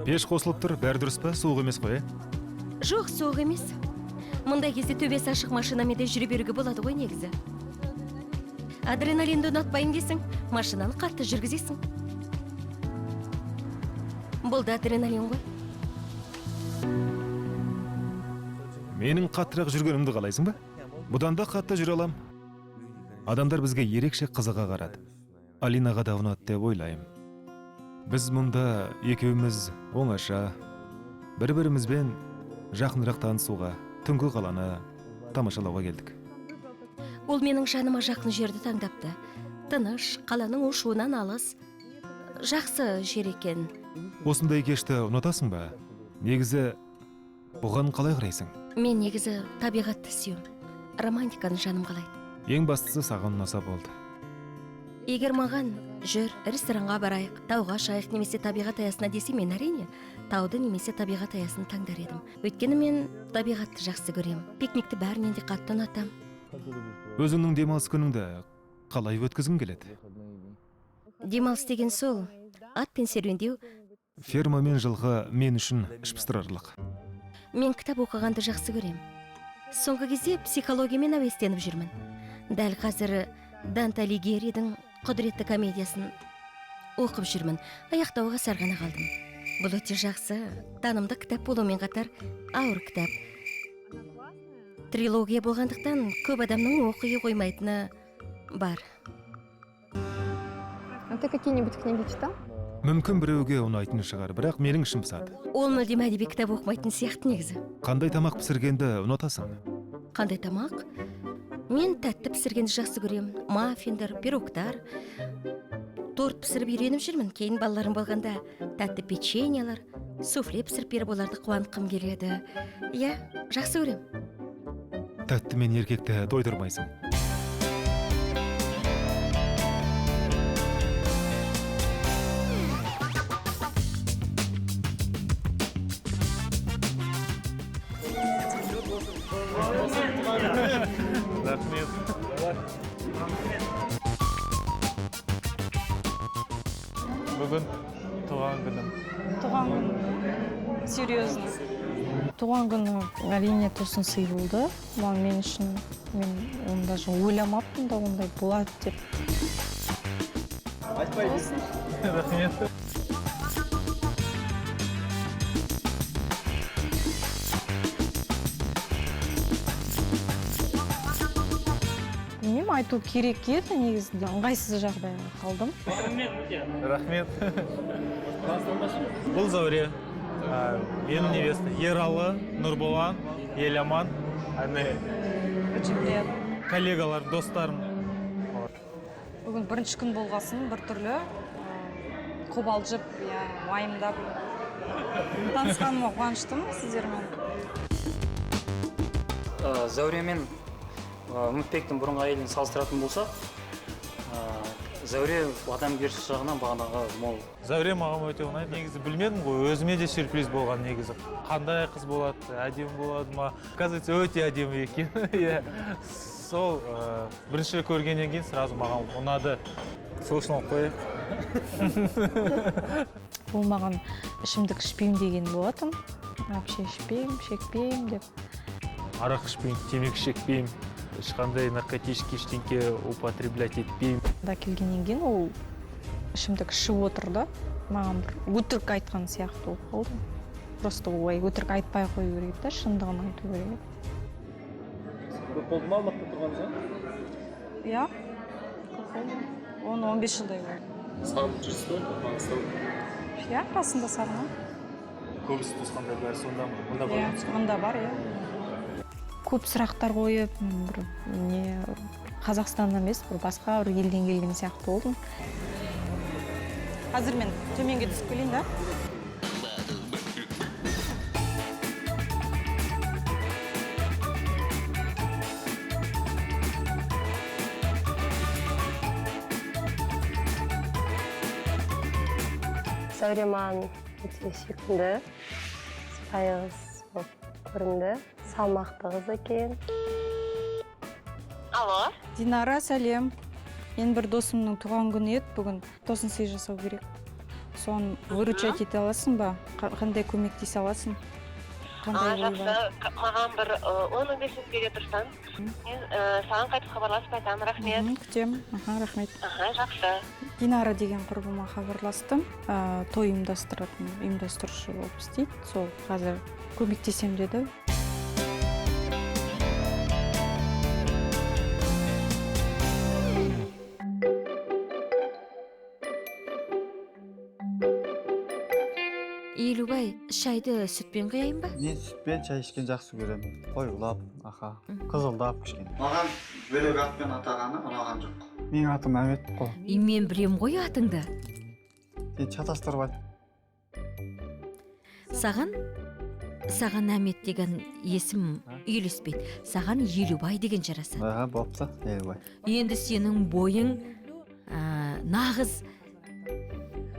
Пеш қосылып тұр, бәрі дұрыс па? Суық емес қой, Жоқ, суық емес. Мұндай кезде төбесі ашық машинамен де жүре беруге болады ғой негізі. Адреналинді ұнатпайын дейсің, машинаны қатты жүргізесің. Бұл да адреналин ғой. Менің қаттырақ жүргенімді қалайсың ба? Бұдан да қатты жүре алам. Адамдар бізге ерекше қызыға қарады. Алинаға да ұнады деп ойлаймын. Біз мұнда екеуміз оңаша, бір-бірімізбен жақынырақ танысуға, түнгі қаланы тамашалауға келдік. Ол менің жаныма жақын жерді таңдапты. Тыныш, қаланың ушуынан алыс. Жақсы жер екен. Осындай кешті ұнатасың ба? Негізі бұған қалай қарайсың? Мен негізі табиғатты сүйем. Романтиканы жаным қалайды. Ең бастысы саған ұнаса болды. Егер маған жүр, ресторанға барайық, тауға шайық немесе табиғат аясына десе, мен әрине тауды немесе табиғат аясын таңдар едім. Өйткені мен табиғатты жақсы көрем. Пикникті бәрінен де қатты ұнатам. Өзіңнің демалыс күніңді қалай өткізгің келеді? Демалыс деген сол, атпен серуендеу. Ферма мен жылғы мен үшін ішпыстырарлық. Мен кітап оқығанды жақсы көрем. Соңғы кезде психологиямен әуестеніп жүрмін. Дәл қазір Данте Алигьеридің құдіретті комедиясын оқып жүрмін. Аяқтауға сәл ғана қалдым. Бұл өте жақсы, танымды кітап болумен қатар ауыр кітап. Трилогия болғандықтан көп адамның оқи қоймайтыны бар. А ты какие-нибудь книги читал? Мүмкін біреуге ұнайтын шығар, бірақ менің ішім пысады. Ол мүлдем әдеби кітап оқымайтын сияқты негізі. Қандай тамақ пісіргенді ұнатасың? Қандай тамақ? Мен тәтті пісіргенді жақсы көрем. Маффиндер, пирогтар. Торт пісіріп үйреніп жүрмін. Кейін балаларым болғанда тәтті печеньялар, суфле пісіріп беріп оларды қуантқым келеді. Иә, жақсы көрем. Тәтті мен еркекті тойдырмайсың. Рахмет. Бүгін туған күнім. Туған күн. Серьезно. Туған күні әрине тосын сый болды. Мен үшін мен оны даже ойламаппын да ондай болады деп. Рахмет. Білмеймін, айту керек еді, негізінде ыңғайсыз жағдайға қалдым. Рахмет. Бұл Зәуре, менің невеста Ералы, Нұрболан, Еламан, коллегалар, достарым. Бүгін бірінші күн болғасын, бір түрлі қобалжып, уайымдап. Танысқаныма қуаныштымын сіздермен. Зәуре мен Үмітбектің бұрынғы әйелін салыстыратын болсақ, Зәуре адамгершілік жағынан бағанағы мол. Зәуре маған өте ұнайды. Негізі білмедім ғой, өзіме де сюрприз болған негізі. Қандай қыз болады, әдемі болады ма? Оказывается, өте әдемі екен. Сол бірінші көргеннен кейін сразу маған ұнады. Сосын қойып. Бұл маған ішімдік ішпеймін деген болатын. Вообще ішпеймін, шекпеймін деп. Арақ ішпеймін, темекі шекпеймін. Ешқандай наркотический ештеңке употреблять етпеймін. Да келгеннен кейін ол ішімдік ішіп отырды. Маған бір өтірік айтқан сияқты болып қалды. Просто ой, өтірік айтпай қою керек та, шындығын айту керек. Көп болды ма Алматыда тұрғаныңызға? Иә. Оны 15 жылдай болды. Сағынып жүрсіз бе, Маңғыстауды? Иә, расында сағынамын. Көбісі туысқандар бәрі сонда ма? Мұнда Иә, бар ма? мұнда бар, иә. Көп сұрақтар қойып, Қазақстаннан емес, басқа бір елден келген сияқты болдым. Қазір мен төменге түсіп келейін да. Зәуре маған өте сүйкімді, сыпайы қыз болып көрінді. Салмақты қыз екен. Алло. Динара, сәлем. Мен бір досымның туған күні еді бүгін. Тосын сый жасау керек. Соны выручать ете аласың ба? Қандай көмектесе аласың? кандай жақсы. Маған бір 10-15 минут бере тұрсаң, мен саған қайтып хабарласып айтамын. Рахмет. Күтемін. Рахмет. Жақсы. Динара деген құрбыма хабарластым. Той ұйымдастырушы болып істейді. Сол қазір көмектесем деді. Елубай, шайды сүтпен құяйын ба? Мен сүтпен шай ішкен жақсы көремін. Қойғылап, қызылдап кішкене. Маған бөлек атпен атағаны ұнаған жоқ. Менің атым Әмет қой. Мен білем ғой атыңды. Сен шатастырып айт. Саған Әмет деген есім үйлеспейді. Саған Елубай деген жарасады. Бопса, Елубай. Енді сенің бойың нағыз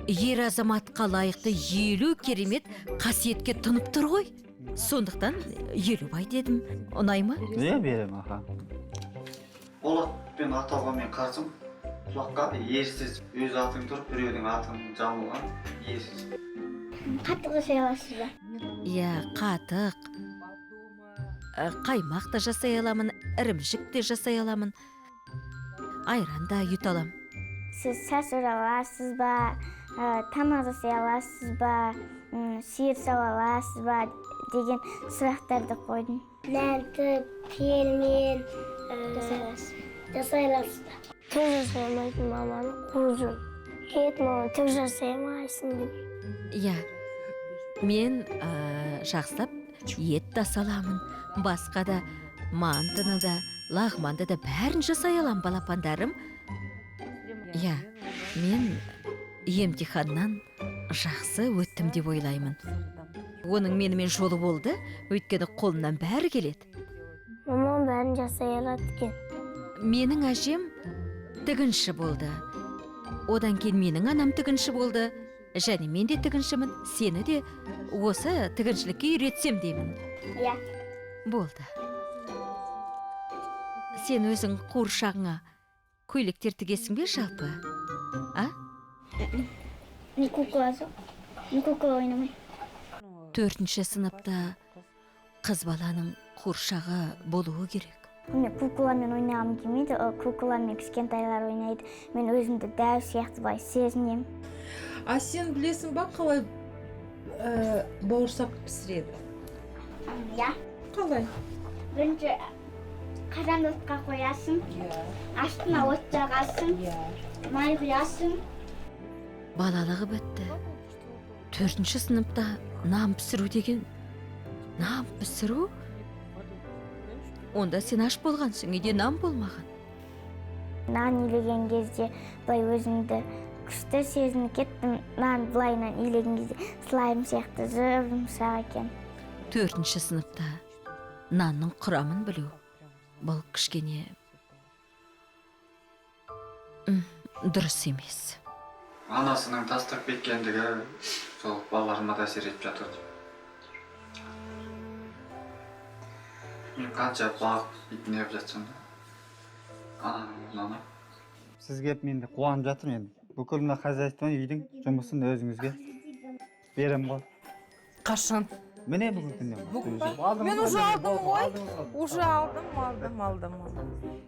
ер азаматқа лайықты 50 керемет қасиетке тұнып тұр ғой. Сондықтан Елубай дедім. Ұнай ма? Берем, Ол атпен атауға мен қарсым. Құлаққа ерсіз өз атың тұрып, біреудің атын жамылған ерсіз. Қатығы жасай аласыз ба? Қатық. Қаймақ та жасай аламын, ірімшік те жасай аламын. Айран да үйт алам. Сіз шашыра аласыз ба? Тамақ жасай аласыз ба? Сиыр сауа аласыз ба? Деген сұрақтарды қойдым. Нәнті, пельмен жасай аласыз ба? Түк жасай алмайтын маманы қуызым. Ет маманы түк жасай алмайсың деп. Мен жақсылап ет та саламын. Басқа да мантыны да, лағманды да бәрін жасай алам, балапандарым. Мен емтиханнан жақсы өттім деп ойлаймын. Оның менімен жолы болды, өйткені қолынан бәрі келеді. Мамам бәрін жасай алады екен. Менің әжем тігінші болды. Одан кейін менің анам тігінші болды. Және мен де тігіншімін. Сені де осы тігіншілікке үйретсем деймін. Болды. Сен өзің қуыршағыңа көйлектер тігесің бе жалпы? Мен кукла ойнамай. 4-ші сыныпта қыз баланың қуыршағы болуы керек. Мен кукламен ойнағым келмейді, кукламен кішкентайлар ойнайды. Мен өзімді дәу сияқты былай сезінемін. Сен білесің ба, қалай бауырсақ пісіреді? Қалай? Бірінші қазан отқа қоясың, астына от жағасың, май құясың. Балалығы бітті. 4-ші сыныпта нан пісіру деген. Нан пісіру? Онда сен аш болғансың, үйде нан болмаған. Нан илеген кезде былай өзімді күшті сезініп кеттім. Нан былайынан илеген кезде слайм сияқты жұмсақ екен. 4-ші сыныпта нанның құрамын білу. Бұл кішкене дұрыс емес. Анасының тастап кеткендігі сол балаларыма да әсер етіп жатыр. Мен қанша бағып итінеп жатсам да, ананың наны. Сіз кеп менде қуанып жатыр мен. Бүкіл мына хозяйство үйдің жұмысын өзіңізге берем ғой. Қашан? Міне бүгін күнде. Мен уже алдым ғой. Уже алдым.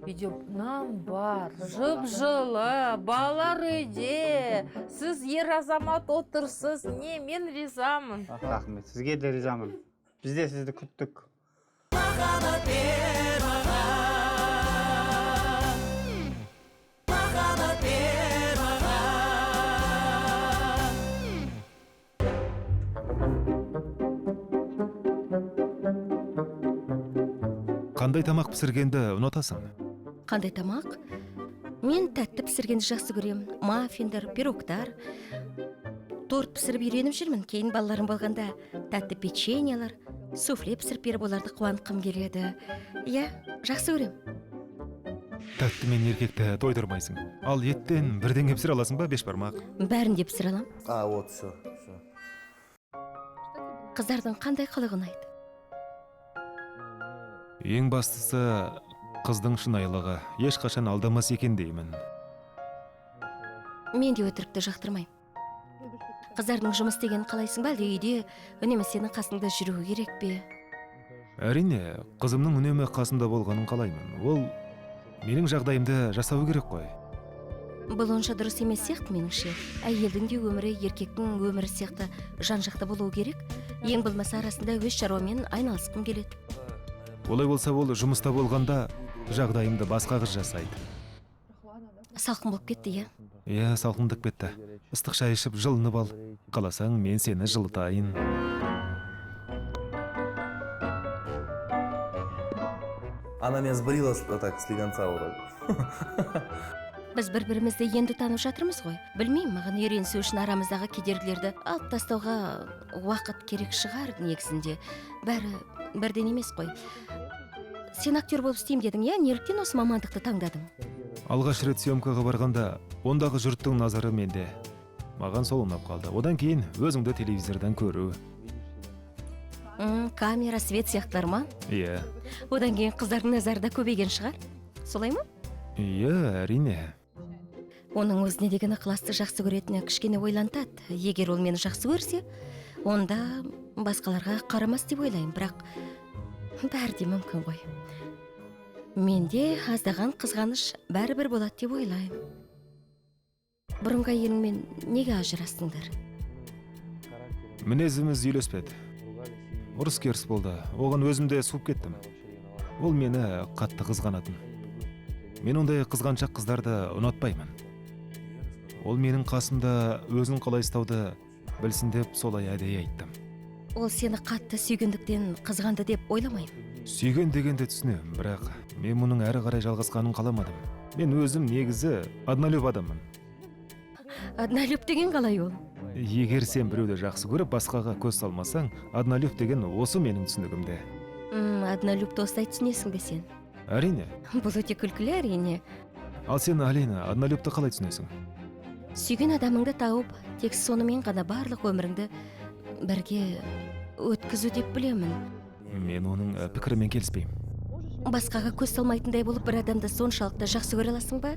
Үйде нан бар, жып-жылы, балалар үйде. Сіз ер азамат отырсыз. Не, мен ризамын. Рахмет, сізге де ризамын. Біз де сізді күттік. Қандай тамақ пісіргенді ұнатасың? Қандай тамақ? Мен тәтті пісіргенді жақсы көремін. Маффиндар, пирогтар. Торт пісіріп үйреніп жүрмін. Кейін балаларым болғанда тәтті печеньялар, суфле пісіріп беріп оларды қуантқым келеді. Жақсы көрем. Тәтті мен еркекті тойдырмайсың. Ал еттен бірдеңе пісіре аласың ба, бешбармақ? Бәрін де пісіре алам. Вот все. Қыздардың қандай қылығы ұнайды? Ең бастысы қыздың шынайылығы, ешқашан алдамас екен деймін. Мен де өтірікті жақтырмаймын. Қыздардың жұмыс істегенін қалайсың ба, әлде үйде үнемі сенің қасыңда жүруі керек пе? Әрине, қызымның үнемі қасымда болғанын қалаймын. Ол менің жағдайымды жасау керек қой. Бұл онша дұрыс емес сияқты меніңше. Әйелдің де өмірі еркектің өмірі сияқты жан-жақты болуы керек. Ең болмаса арасында өз шаруамен айналысқым келеді. Олай болса, ол жұмыста болғанда жағдайымды басқа қыз жасайды. Салқын болып кетті, иә? Иә, салқындап кетті. Ыстық шай ішіп жылынып ал. Қаласаң, мен сені жылытайын. Она меня сбрила так слегонца вроде. Біз бір-бірімізді енді танып жатырмыз ғой. Білмеймін, маған үйренісу үшін арамыздағы кедергілерді алып тастауға уақыт керек шығар негізінде. Бәрі бірден емес қой. Сен актер болып істеймін дедің, иә? Неліктен осы мамандықты таңдадың? Алғаш рет съемкаға барғанда, ондағы жұрттың назары менде. Маған сол ұнап қалды. Одан кейін өзіңді телевизордан көру. Камера, свет сияқтылар ма? Иә. Одан кейін қыздардың назарда көбейген шығар. Солай ма? Иә, әрине. Оның өзіне деген ықыласты жақсы көретіні кішкене ойлантады. Егер ол мені жақсы көрсе, онда басқаларға қарамас деп ойлаймын, бірақ бәрі де мүмкін ғой. Менде аздаған қызғаныш бәрібір болады деп ойлаймын. Бұрынғы әйеліңмен неге ажырастыңдар? Мінезіміз үйлеспеді. Ұрыс-керіс болды. Оған өзімде суып кеттім. Ол мені қатты қызғанатын. Мен ондай қызғаншақ қыздарды ұнатпаймын. Ол менің қасымда өзін қалай ұстауды білсін деп солай әдейі айттым. Ол сені қатты сүйгендіктен қызғанды деп ойламаймын. Сүйген дегенді түсінемін, бірақ мен мұның әрі қарай жалғасқанын қаламадым. Мен өзім негізі однолюб адаммын. Однолюб деген қалай ол? Егер сен біреуді жақсы көріп, басқаға көз салмасаң, однолюб деген осы менің түсінігімде. Однолюбты осылай түсінесің бе сен? Әрине. Бұл өте күлкілі, әрине. Ал сен, Алина, однолюбты қалай түсінесің? Сүйген адамыңды тауып, тек сонымен ғана барлық өміріңді бірге өткізу деп білемін. Мен оның пікірімен келіспеймін. Басқаға көз салмайтындай болып бір адамды соншалықты жақсы көре аласың ба?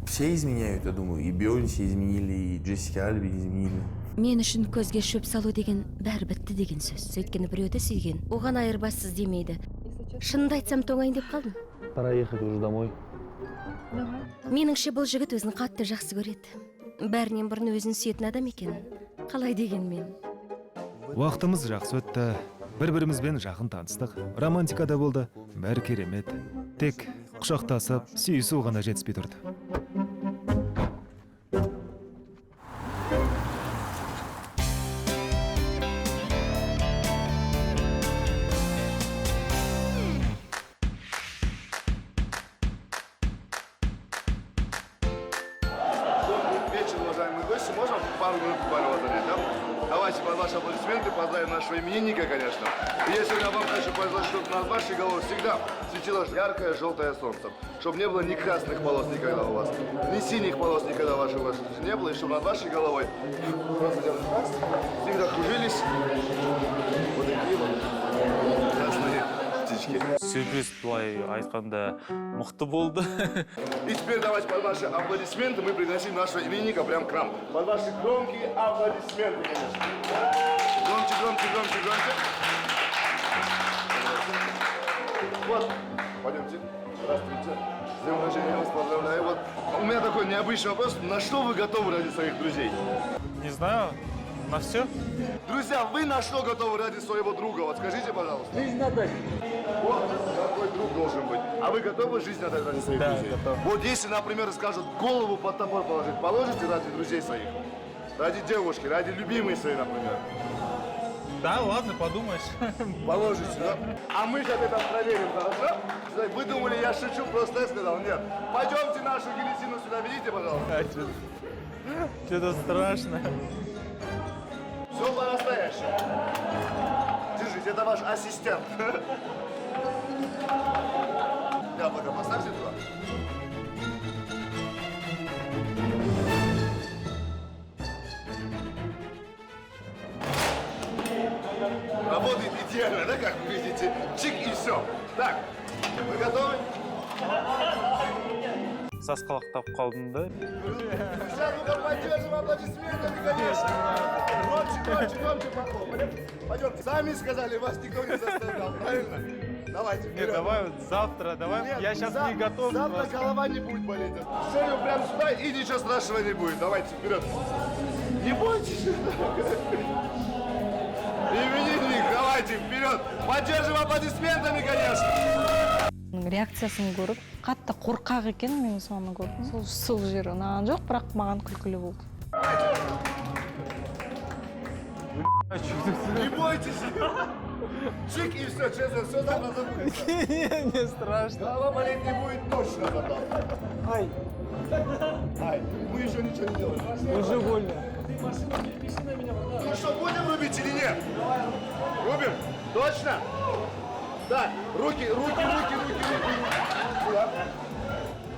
Все изменяют, я думаю. И Бейонсе изменили, и Джессика Альби изменили. Мен үшін көзге шөп салу деген бәрі бітті деген сөз. Өйткені біреуді сүйген, оған айырбассыз демейді. Шынымды айтсам тоңайын деп қалдым. Пора ехать уже домой. Меніңше бұл жігіт өзін қатты жақсы көреді. Бәрінен бұрын өзін сүйетін адам екен. Қалай дегенмен? Уақытымыз жақсы өтті. Бір-бірімізбен жақын таныстық. Романтика да болды. Бәрі керемет. Тек құшақтасып, сүйісу ғана жетіспей тұрды. Можем пару минут буквально вас занять, да? Давайте под ваши аплодисменты поздравим нашего именинника, конечно. И я сегодня вам хочу пожелать, чтобы над вашей головой всегда светило яркое желтое солнце. Чтобы не было ни красных полос никогда у вас, ни синих полос никогда в вашей жизни не было. И чтобы над вашей головой всегда кружились вот такие вот красные птички. Сюрприз былай айтқанда мықты болды. И теперь давайте под ваши аплодисменты мы пригласим нашего именинника прям к нам. Под ваши громкие аплодисменты, конечно. Громче, громче, громче, громче. Вот, пойдемте. Здравствуйте. С днем рождения я вас поздравляю. Вот у меня такой необычный вопрос. На что вы готовы ради своих друзей? Не знаю, на все. Друзья, вы на что готовы ради своего друга? Вот скажите, пожалуйста. Жизнь отдать. Вот какой друг должен быть. А вы готовы жизнь отдать ради своих друзей? Готов. Вот если, например, скажут голову под топор положить, положите ради друзей своих? Ради девушки, ради любимой своей, например? Да, ладно, подумаешь. Положите, да? А мы сейчас это проверим, хорошо? Вы думали, я шучу, просто я сказал, нет. Пойдемте нашу гильотину сюда, видите, пожалуйста. Что-то страшно. Все по-настоящему. Держите, это ваш ассистент. Да, пока поставьте туда. Работает идеально, да, как вы видите? Чик и все. Так, вы готовы? Сасқалақтап қалдым да. Сейчас мы поддержим аплодисментами, конечно. Громче похлопали. Пойдемте. Сами сказали, вас никто не заставлял, правильно? Давайте. Нет, давай вот завтра, давай. Нет, Я сейчас не готов. Завтра голова не будет болеть. Все, прямо сюда, и ничего страшного не будет. Давайте, вперед. Не бойтесь. Именинник, давайте, вперед. Поддержим аплодисментами, конечно. реакциясын көріп қатты қорқақ екен, мен соны көрдім. Сол жері ұнаған жоқ, бірақ маған күлкілі болды. Не бойтесь. Чик и все, честно, все завтра забудется. Не страшно. Голова болеть не будет точно потом. Ай. Ай, мы еще ничего не делаем. Уже больно. Ну что, будем рубить или нет? Рубим? Точно? Так, руки. Сюда.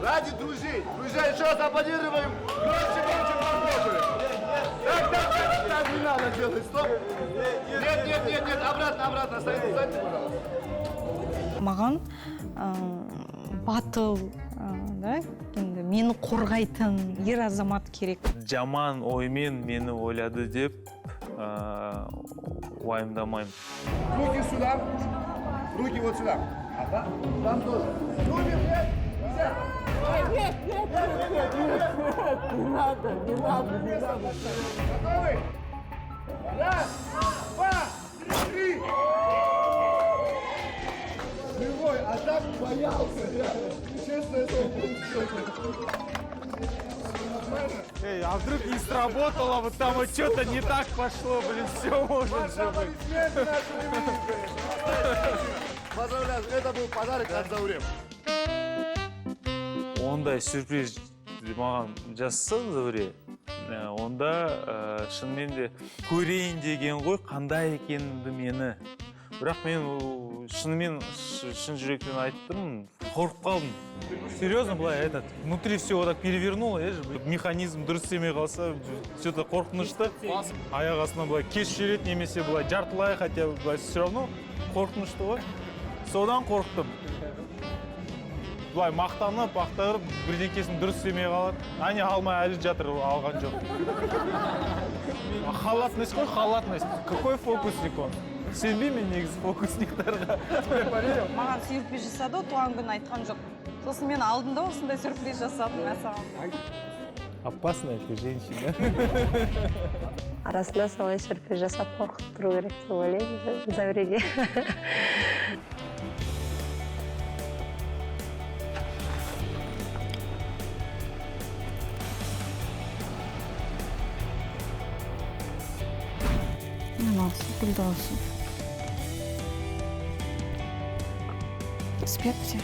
Ради друзей. Друзья, еще раз аплодируем. Громче, похлопали. Так, не надо делать, стоп. Нет, обратно, встаньте, пожалуйста. Маған батыл, да, енді мені қорғайтын ер азамат керек. Жаман оймен мені ойлады деп уайымдамаймын. Руки сюда. Руки вот сюда. Ага. Там тоже. Рубим, нет? Нет. Не надо. Готовы? Раз, два, три. Живой, а так боялся. Честное слово. Эй, а вдруг не сработало, вот там вот что-то не так пошло, блин, все может же быть. Поздравляю, это был подарок от Заурем. Ондай сюрприз маған жасасаң, Зәуре, онда шынымен де көрейін деген ғой, қандай екенімді мені. Бірақ мен шынымен шын жүректен айттым, қорқып қалдым. Серьезно, былай внутри все вот так перевернуло, механизм дұрыс істемей қалса, что-то қорқынышты. Аяқ астынан былай кеш жүреді, немесе былай жартылай, хотя былай все равно қорқынышты ғой. Содан қорықтым. Былай мақтанып, бірдеңкесін дұрыс істемей қалады. Әне алмай әлі жатыр, алған жоқ. Халатность қой, халатность. Какой фокусник он? Сенбеймін негізі фокусниктарға. Маған сюрприз жасады, туған күн айтқан жоқ. Сосын мен алдында осындай сюрприз жасадым мәсаған. Опасная ты женщина. Арасында солай сюрприз жасап қорқып тұру керек деп ойлаймын Зәуреге. Гүлді алсын. Спет все.